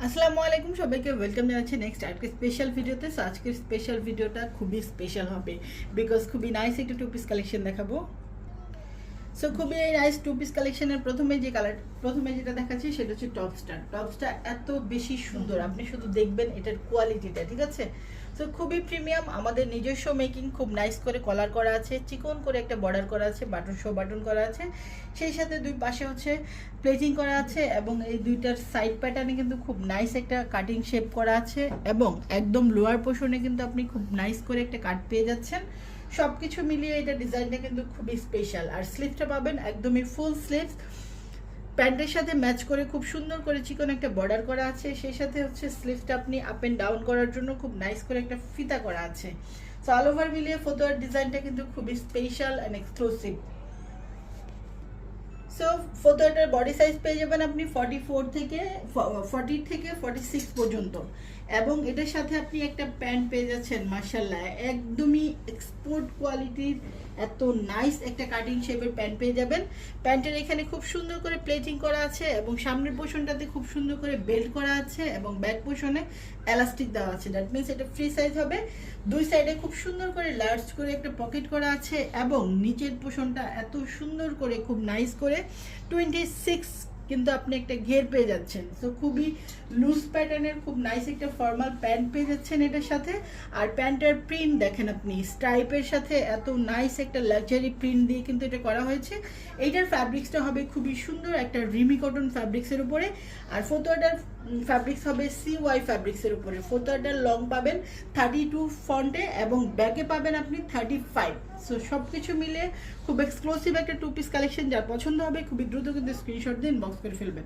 আসসালামু আলাইকুম, সবাইকে ওয়েলকাম জানাচ্ছি নেক্সট আজকের স্পেশাল ভিডিওতে। সো আজকের স্পেশাল ভিডিওটা খুবই স্পেশাল হবে বিকজ খুবই নাইস একটা টু পিস কালেকশন দেখাবো। সো খুবই নাইস টু পিস কালেকশনের প্রথমে যেটা দেখাচ্ছি সেটা হচ্ছে টপসটা এত বেশি সুন্দর, আপনি শুধু দেখবেন এটার কোয়ালিটিটা, ঠিক আছে। সো খুবই প্রিমিয়াম, আমাদের নিজস্ব মেকিং, খুব নাইস করে কলার করা আছে, চিকন করে একটা বর্ডার করা আছে, বাটন করা আছে, সেই সাথে দুই পাশে হচ্ছে প্লেটিং করা আছে এবং এই দুইটার সাইড প্যাটার্নে কিন্তু খুব নাইস একটা কাটিং শেপ করা আছে এবং একদম লোয়ার পোর্শনে কিন্তু আপনি খুব নাইস করে একটা কাট পেয়ে যাচ্ছেন। সব কিছু মিলিয়ে এটা ডিজাইনটা কিন্তু খুবই স্পেশাল। আর স্লিভসটা পাবেন একদমই ফুল স্লিভস, প্যান্টের সাথে ম্যাচ করে খুব সুন্দর করে চিকন একটা বর্ডার করা আছে, সেই সাথে হচ্ছে স্লিভসটা আপনি আপ অ্যান্ড ডাউন করার জন্য খুব নাইস করে একটা ফিতা করা আছে। সো অল ওভার মিলিয়ে ফটোয়ার ডিজাইনটা কিন্তু খুবই স্পেশাল অ্যান্ড এক্সক্লুসিভ। সো ফটোটার বডি সাইজ পেয়ে যাবেন আপনি 40 থেকে 46 পর্যন্ত এবং এটার সাথে আপনি একটা প্যান্ট পেয়ে যাচ্ছেন মাশাআল্লাহ, একদমই এক্সপোর্ট কোয়ালিটির এত নাইস একটা কাটিং শেপের প্যান্ট পেয়ে যাবেন। প্যান্টের এখানে খুব সুন্দর করে প্লেটিং করা আছে এবং সামনের পোর্শনটাতে খুব সুন্দর করে বেল্ট করা আছে এবং ব্যাক পোর্শনে এলাস্টিক দেওয়া আছে, দ্যাট মিনস এটা ফ্রি সাইজ হবে। দুই সাইডে খুব সুন্দর করে লার্জ করে একটা পকেট করা আছে এবং নিচের পোর্শনটা এত সুন্দর করে খুব নাইস করে 26 কিন্তু আপনি একটা ঘের পেয়ে যাচ্ছেন। সো খুবই লুজ প্যাটার্নের খুব নাইস একটা ফর্মাল প্যান্ট পেয়ে যাচ্ছেন এটার সাথে। আর প্যান্টের প্রিন্ট দেখেন আপনি, স্ট্রাইপের সাথে এত নাইস একটা লাক্সারি প্রিন্ট দিয়ে কিন্তু এটা করা হয়েছে। এইটার ফ্যাব্রিক্সটা হবে খুবই সুন্দর একটা রিমি কটন ফ্যাব্রিক্সের উপরে, আর ফতোয়াটার ফ্যাব্রিক্স হবে CY ফ্যাব্রিক্সের উপরে। ফতোয়াটার লং পাবেন 32 ফন্টে এবং ব্যাকে পাবেন আপনি 35। সো সব কিছু মিলে খুব এক্সক্লুসিভ একটা টু পিস কালেকশন, যার পছন্দ হবে খুবই দ্রুত কিন্তু স্ক্রিনশট দিয়ে ইনবক্স করে ফেলবেন।